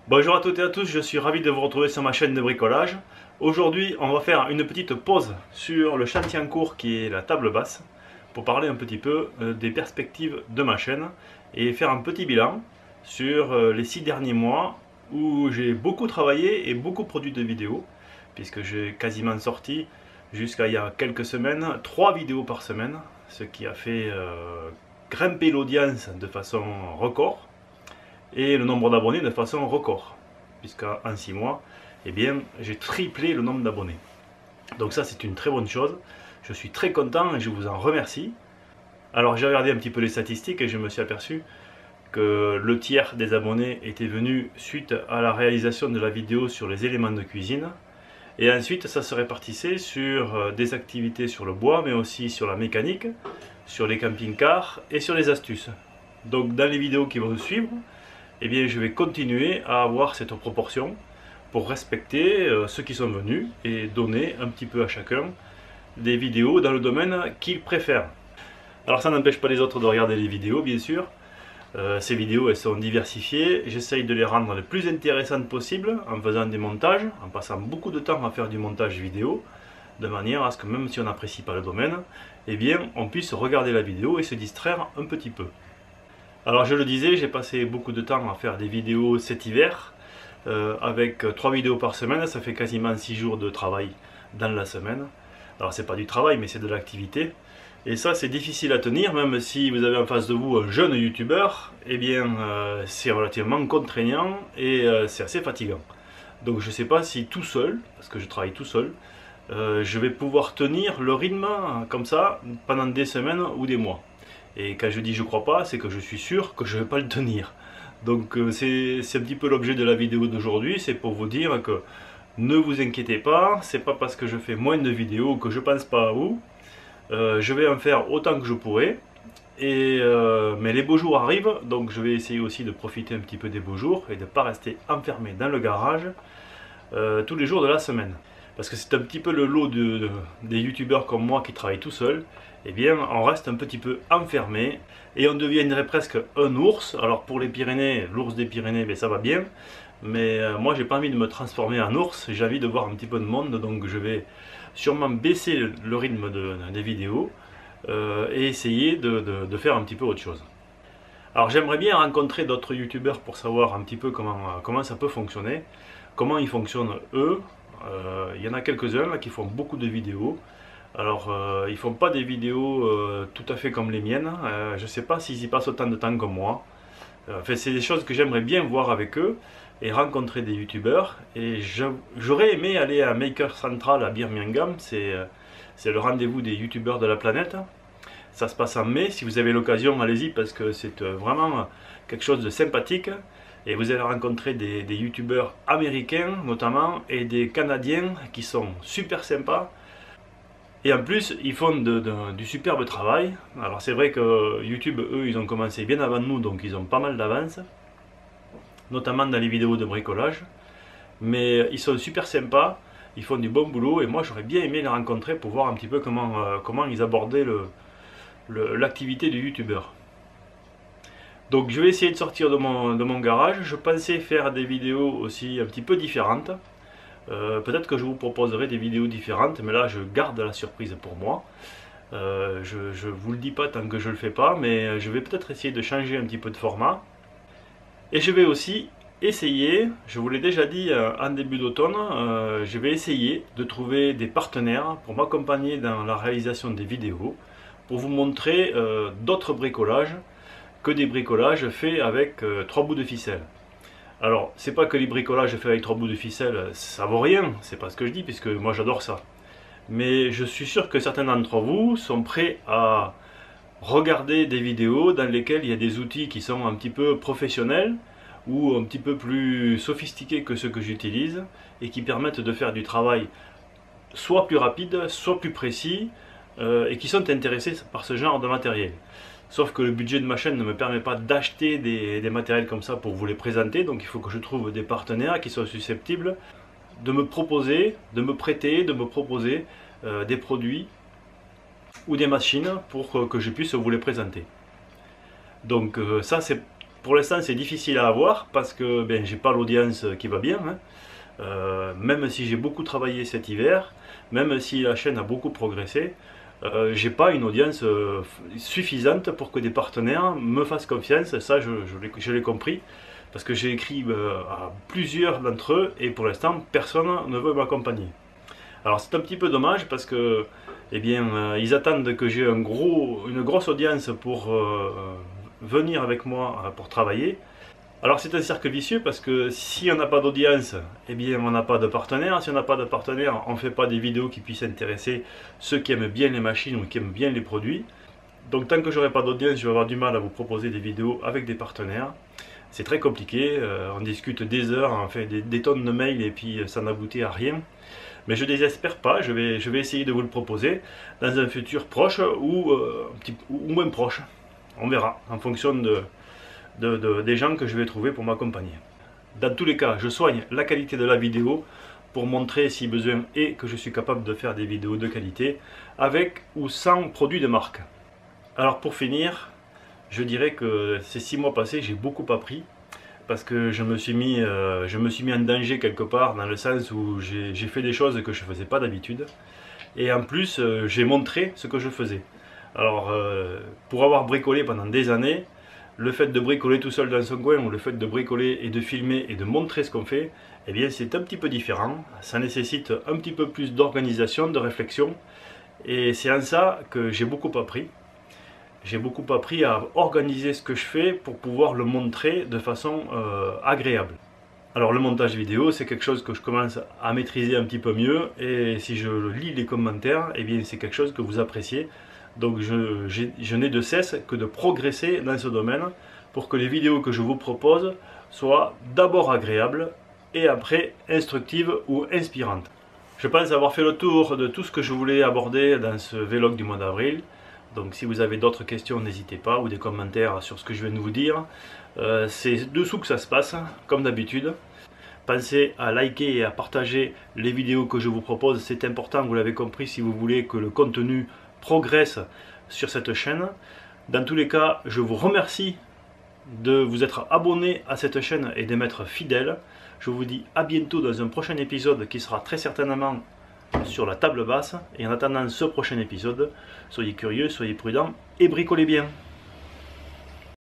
Bonjour à toutes et à tous, je suis ravi de vous retrouver sur ma chaîne de bricolage. Aujourd'hui, on va faire une petite pause sur le chantier en cours qui est la table basse pour parler un petit peu des perspectives de ma chaîne et faire un petit bilan sur les 6 derniers mois où j'ai beaucoup travaillé et beaucoup produit de vidéos puisque j'ai quasiment sorti jusqu'à il y a quelques semaines 3 vidéos par semaine, ce qui a fait grimper l'audience de façon record et le nombre d'abonnés de façon record, puisqu'en 6 mois, eh bien, j'ai triplé le nombre d'abonnés. Donc ça, c'est une très bonne chose. Je suis très content et je vous en remercie. Alors j'ai regardé un petit peu les statistiques et je me suis aperçu que le tiers des abonnés était venu suite à la réalisation de la vidéo sur les éléments de cuisine. Et ensuite, ça se répartissait sur des activités sur le bois, mais aussi sur la mécanique, sur les camping-cars et sur les astuces. Donc dans les vidéos qui vont suivre, eh bien, je vais continuer à avoir cette proportion pour respecter ceux qui sont venus et donner un petit peu à chacun des vidéos dans le domaine qu'ils préfèrent. Alors ça n'empêche pas les autres de regarder les vidéos, bien sûr. Ces vidéos, elles sont diversifiées. J'essaye de les rendre les plus intéressantes possible en faisant des montages, en passant beaucoup de temps à faire du montage vidéo, de manière à ce que même si on n'apprécie pas le domaine, eh bien, on puisse regarder la vidéo et se distraire un petit peu. Alors je le disais, j'ai passé beaucoup de temps à faire des vidéos cet hiver, avec 3 vidéos par semaine, ça fait quasiment 6 jours de travail dans la semaine. Alors c'est pas du travail, mais c'est de l'activité. Et ça c'est difficile à tenir, même si vous avez en face de vous un jeune youtubeur, eh bien c'est relativement contraignant et c'est assez fatigant. Donc je ne sais pas si tout seul, parce que je travaille tout seul, je vais pouvoir tenir le rythme comme ça pendant des semaines ou des mois. Et quand je dis je crois pas, c'est que je suis sûr que je ne vais pas le tenir. Donc c'est un petit peu l'objet de la vidéo d'aujourd'hui, c'est pour vous dire que ne vous inquiétez pas, c'est pas parce que je fais moins de vidéos que je pense pas à vous. Je vais en faire autant que je pourrai. Mais les beaux jours arrivent, donc je vais essayer aussi de profiter un petit peu des beaux jours et de ne pas rester enfermé dans le garage tous les jours de la semaine. Parce que c'est un petit peu le lot des youtubeurs comme moi qui travaillent tout seul. Eh bien, on reste un petit peu enfermé et on deviendrait presque un ours. Alors pour les Pyrénées, l'ours des Pyrénées, ben, ça va bien. Mais moi, j'ai pas envie de me transformer en ours. J'ai envie de voir un petit peu de monde, donc je vais sûrement baisser le rythme des vidéos et essayer de faire un petit peu autre chose. Alors j'aimerais bien rencontrer d'autres youtubeurs pour savoir un petit peu comment ça peut fonctionner, comment ils fonctionnent eux. Il y en a quelques-uns qui font beaucoup de vidéos. Alors ils font pas des vidéos tout à fait comme les miennes. Je sais pas s'ils y passent autant de temps que moi. Enfin, c'est des choses que j'aimerais bien voir avec eux et rencontrer des youtubeurs. Et j'aurais aimé aller à Maker Central à Birmingham. C'est le rendez-vous des youtubeurs de la planète. Ça se passe en mai. Si vous avez l'occasion, allez-y parce que c'est vraiment quelque chose de sympathique. Et vous allez rencontrer des youtubeurs américains notamment et des canadiens qui sont super sympas. Et en plus, ils font du superbe travail. Alors c'est vrai que YouTube, eux, ils ont commencé bien avant nous, donc ils ont pas mal d'avance. Notamment dans les vidéos de bricolage. Mais ils sont super sympas, ils font du bon boulot. Et moi, j'aurais bien aimé les rencontrer pour voir un petit peu comment ils abordaient l'activité du youtubeur. Donc je vais essayer de sortir de mon garage. Je pensais faire des vidéos aussi un petit peu différentes. Peut-être que je vous proposerai des vidéos différentes, mais là je garde la surprise pour moi. Je ne vous le dis pas tant que je ne le fais pas, mais je vais peut-être essayer de changer un petit peu de format. Et je vais aussi essayer, je vous l'ai déjà dit en début d'automne, je vais essayer de trouver des partenaires pour m'accompagner dans la réalisation des vidéos, pour vous montrer d'autres bricolages que des bricolages faits avec 3 bouts de ficelle. Alors, c'est pas que les bricolages faits avec 3 bouts de ficelle, ça vaut rien, c'est pas ce que je dis, puisque moi j'adore ça. Mais je suis sûr que certains d'entre vous sont prêts à regarder des vidéos dans lesquelles il y a des outils qui sont un petit peu professionnels ou un petit peu plus sophistiqués que ceux que j'utilise et qui permettent de faire du travail soit plus rapide, soit plus précis et qui sont intéressés par ce genre de matériel. Sauf que le budget de ma chaîne ne me permet pas d'acheter des matériels comme ça pour vous les présenter. Donc il faut que je trouve des partenaires qui soient susceptibles de me proposer, de me prêter, de me proposer des produits ou des machines pour que je puisse vous les présenter. Donc ça c'est Pour l'instant, c'est difficile à avoir parce que ben, j'ai pas l'audience qui va bien, hein. Même si j'ai beaucoup travaillé cet hiver, même si la chaîne a beaucoup progressé, j'ai pas une audience suffisante pour que des partenaires me fassent confiance. Ça, je l'ai compris parce que j'ai écrit à plusieurs d'entre eux et pour l'instant, personne ne veut m'accompagner. Alors c'est un petit peu dommage parce que eh bien, ils attendent que j'ai une grosse audience pour venir avec moi pour travailler. Alors c'est un cercle vicieux parce que si on n'a pas d'audience, eh bien on n'a pas de partenaire. Si on n'a pas de partenaire, on ne fait pas des vidéos qui puissent intéresser ceux qui aiment bien les machines ou qui aiment bien les produits. Donc tant que j'aurai pas d'audience, je vais avoir du mal à vous proposer des vidéos avec des partenaires. C'est très compliqué, on discute des heures, on fait des tonnes de mails et puis ça n'aboutit à rien. Mais je ne désespère pas, je vais essayer de vous le proposer dans un futur proche ou moins proche. On verra en fonction des gens que je vais trouver pour m'accompagner. Dans tous les cas, je soigne la qualité de la vidéo pour montrer si besoin est que je suis capable de faire des vidéos de qualité avec ou sans produits de marque. Alors pour finir, je dirais que ces 6 mois passés, j'ai beaucoup appris parce que je me suis mis en danger quelque part dans le sens où j'ai fait des choses que je ne faisais pas d'habitude et en plus j'ai montré ce que je faisais. Alors pour avoir bricolé pendant des années, le fait de bricoler tout seul dans son coin ou le fait de bricoler et de filmer et de montrer ce qu'on fait, eh bien c'est un petit peu différent. Ça nécessite un petit peu plus d'organisation, de réflexion et c'est en ça que j'ai beaucoup appris. J'ai beaucoup appris à organiser ce que je fais pour pouvoir le montrer de façon agréable. Alors le montage vidéo, c'est quelque chose que je commence à maîtriser un petit peu mieux et si je lis les commentaires, eh bien c'est quelque chose que vous appréciez. Donc je n'ai de cesse que de progresser dans ce domaine pour que les vidéos que je vous propose soient d'abord agréables et après instructives ou inspirantes. Je pense avoir fait le tour de tout ce que je voulais aborder dans ce vlog du mois d'avril. Donc si vous avez d'autres questions, n'hésitez pas, ou des commentaires sur ce que je viens de vous dire. C'est dessous que ça se passe, comme d'habitude. Pensez à liker et à partager les vidéos que je vous propose. C'est important, vous l'avez compris, si vous voulez que le contenu progresse sur cette chaîne. Dans tous les cas, je vous remercie de vous être abonné à cette chaîne et de m'être fidèle. Je vous dis à bientôt dans un prochain épisode qui sera très certainement sur la table basse. Et en attendant ce prochain épisode, soyez curieux, soyez prudents et bricolez bien.